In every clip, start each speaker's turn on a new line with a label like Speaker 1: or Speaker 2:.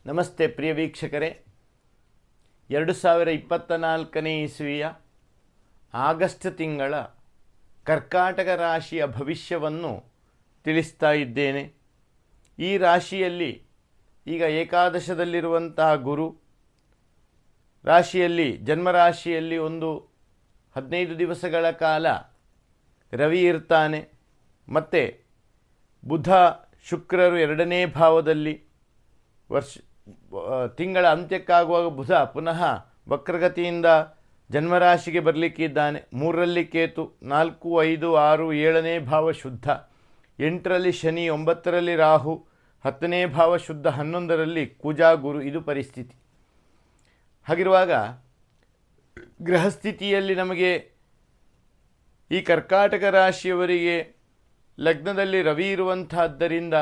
Speaker 1: ನಮಸ್ತೆ ಪ್ರಿಯ ವೀಕ್ಷಕರೇ, 2024ನೇ ಇಸವಿಯ ಆಗಸ್ಟ್ ತಿಂಗಳ ಕರ್ಕಾಟಕ ರಾಶಿಯ ಭವಿಷ್ಯವನ್ನು ತಿಳಿಸ್ತಾ ಇದ್ದೇನೆ. ಈ ರಾಶಿಯಲ್ಲಿ ಈಗ ಏಕಾದಶದಲ್ಲಿರುವಂತಹ ಗುರು ರಾಶಿಯಲ್ಲಿ ಜನ್ಮರಾಶಿಯಲ್ಲಿ ಒಂದು 15 ದಿವಸಗಳ ಕಾಲ ರವಿ ಇರ್ತಾನೆ. ಮತ್ತು ಬುಧ ಶುಕ್ರರು 2ನೇ ಭಾವದಲ್ಲಿ ತಿಂಗಳ ಅಂತ್ಯಕ್ಕಾಗುವಾಗ ಬುಧ ಪುನಃ ವಕ್ರಗತಿಯಿಂದ ಜನ್ಮರಾಶಿಗೆ ಬರಲಿಕ್ಕಿದ್ದಾನೆ. 3ರಲ್ಲಿ ಕೇತು, 4, 5, 6, 7ನೇ ಭಾವ ಶುದ್ಧ, 8ರಲ್ಲಿ ಶನಿ, 9ರಲ್ಲಿ ರಾಹು, 10ನೇ ಭಾವ ಶುದ್ಧ, 11ರಲ್ಲಿ ಕುಜ ಗುರು. ಇದು ಪರಿಸ್ಥಿತಿ. ಹಾಗಿರುವಾಗ ಗೃಹಸ್ಥಿತಿಯಲ್ಲಿ ನಮಗೆ ಈ ಕರ್ಕಾಟಕ ರಾಶಿಯವರಿಗೆ ಲಗ್ನದಲ್ಲಿ ರವಿ ಇರುವಂತಹದ್ದರಿಂದ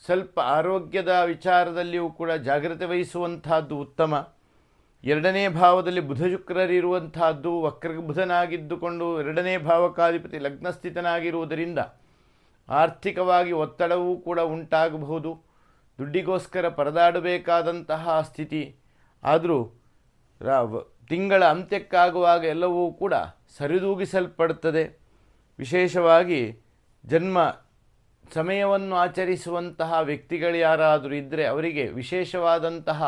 Speaker 1: ಸ್ವಲ್ಪ ಆರೋಗ್ಯದ ವಿಚಾರದಲ್ಲಿಯೂ ಕೂಡ ಜಾಗ್ರತೆ ವಹಿಸುವಂತಹದ್ದು ಉತ್ತಮ. 2ನೇ ಭಾವದಲ್ಲಿ ಬುಧ ಶುಕ್ರರಿರುವಂತಹದ್ದು, ವಕ್ರ ಬುಧನಾಗಿದ್ದುಕೊಂಡು 2ನೇ ಭಾವಕಾಧಿಪತಿ ಲಗ್ನಸ್ಥಿತನಾಗಿರುವುದರಿಂದ ಆರ್ಥಿಕವಾಗಿ ಒತ್ತಡವೂ ಕೂಡ ಉಂಟಾಗಬಹುದು. ದುಡ್ಡಿಗೋಸ್ಕರ ಪರದಾಡಬೇಕಾದಂತಹ ಸ್ಥಿತಿ. ಆದರೂ ತಿಂಗಳ ಅಂತ್ಯಕ್ಕಾಗುವಾಗ ಎಲ್ಲವೂ ಕೂಡ ಸರಿದೂಗಿಸಲ್ಪಡುತ್ತದೆ. ವಿಶೇಷವಾಗಿ ಜನ್ಮ ಸಮಯವನ್ನು ಆಚರಿಸುವಂತಹ ವ್ಯಕ್ತಿಗಳು ಯಾರಾದರೂ ಇದ್ದರೆ ಅವರಿಗೆ ವಿಶೇಷವಾದಂತಹ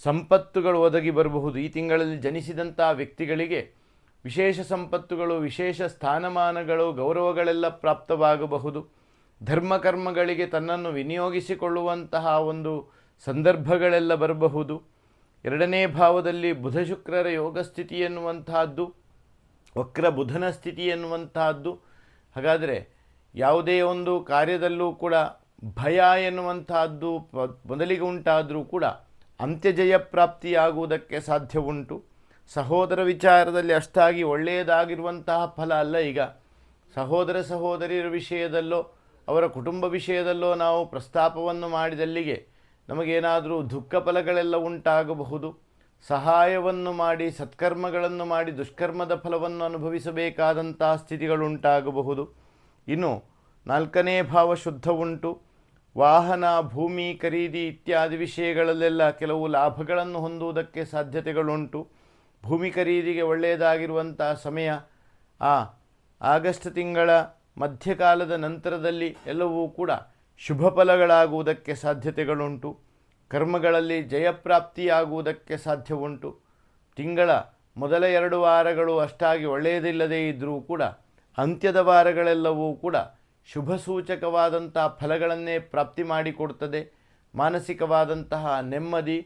Speaker 1: ಸಂಪತ್ತುಗಳು ಒದಗಿ ಬರಬಹುದು. ಈ ತಿಂಗಳಲ್ಲಿ ಜನಿಸಿದಂತಹ ವ್ಯಕ್ತಿಗಳಿಗೆ ವಿಶೇಷ ಸಂಪತ್ತುಗಳು, ವಿಶೇಷ ಸ್ಥಾನಮಾನಗಳು, ಗೌರವಗಳೆಲ್ಲ ಪ್ರಾಪ್ತವಾಗಬಹುದು. ಧರ್ಮಕರ್ಮಗಳಿಗೆ ತನ್ನನ್ನು ವಿನಿಯೋಗಿಸಿಕೊಳ್ಳುವಂತಹ ಒಂದು ಸಂದರ್ಭಗಳೆಲ್ಲ ಬರಬಹುದು. 2ನೇ ಭಾವದಲ್ಲಿ ಬುಧ ಶುಕ್ರರ ಯೋಗ ಸ್ಥಿತಿ ಎನ್ನುವಂತಹದ್ದು, ವಕ್ರ ಬುಧನ ಸ್ಥಿತಿ ಎನ್ನುವಂತಹದ್ದು. ಹಾಗಾದರೆ ಯಾವುದೇ ಒಂದು ಕಾರ್ಯದಲ್ಲೂ ಕೂಡ ಭಯ ಎನ್ನುವಂತಹದ್ದು ಮೊದಲಿಗೆ ಉಂಟಾದರೂ ಕೂಡ ಅಂತ್ಯಜಯ ಪ್ರಾಪ್ತಿಯಾಗುವುದಕ್ಕೆ ಸಾಧ್ಯ ಉಂಟು. ಸಹೋದರ ವಿಚಾರದಲ್ಲಿ ಅಷ್ಟಾಗಿ ಒಳ್ಳೆಯದಾಗಿರುವಂತಹ ಫಲ ಅಲ್ಲ. ಈಗ ಸಹೋದರಿಯರ ವಿಷಯದಲ್ಲೋ ಅವರ ಕುಟುಂಬ ವಿಷಯದಲ್ಲೋ ನಾವು ಪ್ರಸ್ತಾಪವನ್ನು ಮಾಡಿದಲ್ಲಿಗೆ ನಮಗೇನಾದರೂ ದುಃಖ ಫಲಗಳೆಲ್ಲ ಉಂಟಾಗಬಹುದು. ಸಹಾಯವನ್ನು ಮಾಡಿ ಸತ್ಕರ್ಮಗಳನ್ನು ಮಾಡಿ ದುಷ್ಕರ್ಮದ ಫಲವನ್ನು ಅನುಭವಿಸಬೇಕಾದಂತಹ ಸ್ಥಿತಿಗಳುಂಟಾಗಬಹುದು. ಇನ್ನು 4ನೇ ಭಾವ ಶುದ್ಧ ಉಂಟು. ವಾಹನ, ಭೂಮಿ ಖರೀದಿ ಇತ್ಯಾದಿ ವಿಷಯಗಳಲ್ಲೆಲ್ಲ ಕೆಲವು ಲಾಭಗಳನ್ನು ಹೊಂದುವುದಕ್ಕೆ ಸಾಧ್ಯತೆಗಳುಂಟು. ಭೂಮಿ ಖರೀದಿಗೆ ಒಳ್ಳೆಯದಾಗಿರುವಂತಹ ಸಮಯ. ಆಗಸ್ಟ್ ತಿಂಗಳ ಮಧ್ಯಕಾಲದ ನಂತರದಲ್ಲಿ ಎಲ್ಲವೂ ಕೂಡ ಶುಭ ಫಲಗಳಾಗುವುದಕ್ಕೆ ಸಾಧ್ಯತೆಗಳುಂಟು. ಕರ್ಮಗಳಲ್ಲಿ ಜಯಪ್ರಾಪ್ತಿಯಾಗುವುದಕ್ಕೆ ಸಾಧ್ಯ ಉಂಟು. ತಿಂಗಳ ಮೊದಲ 2 ವಾರಗಳು ಅಷ್ಟಾಗಿ ಒಳ್ಳೆಯದಿಲ್ಲದೇ ಇದ್ದರೂ ಕೂಡ ಅಂತ್ಯದ ವಾರಗಳೆಲ್ಲವೂ ಕೂಡ ಶುಭ ಸೂಚಕವಾದಂಥ ಫಲಗಳನ್ನೇ ಪ್ರಾಪ್ತಿ ಮಾಡಿಕೊಡ್ತದೆ. ಮಾನಸಿಕವಾದಂತಹ ನೆಮ್ಮದಿ,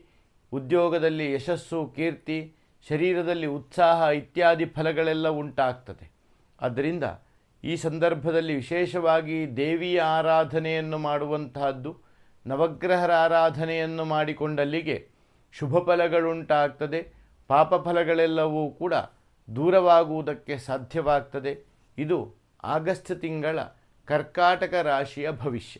Speaker 1: ಉದ್ಯೋಗದಲ್ಲಿ ಯಶಸ್ಸು, ಕೀರ್ತಿ, ಶರೀರದಲ್ಲಿ ಉತ್ಸಾಹ ಇತ್ಯಾದಿ ಫಲಗಳೆಲ್ಲ ಉಂಟಾಗ್ತದೆ. ಆದ್ದರಿಂದ ಈ ಸಂದರ್ಭದಲ್ಲಿ ವಿಶೇಷವಾಗಿ ದೇವಿಯ ಆರಾಧನೆಯನ್ನು ಮಾಡುವಂತಹದ್ದು, ನವಗ್ರಹರ ಆರಾಧನೆಯನ್ನು ಮಾಡಿಕೊಂಡಲ್ಲಿಗೆ ಶುಭ ಫಲಗಳುಂಟಾಗ್ತದೆ. ಪಾಪ ಫಲಗಳೆಲ್ಲವೂ ಕೂಡ ದೂರವಾಗುವುದಕ್ಕೆ ಸಾಧ್ಯವಾಗ್ತದೆ. ಇದು ಆಗಸ್ಟ್ ತಿಂಗಳ ಕರ್ಕಾಟಕ ರಾಶಿಯ ಭವಿಷ್ಯ.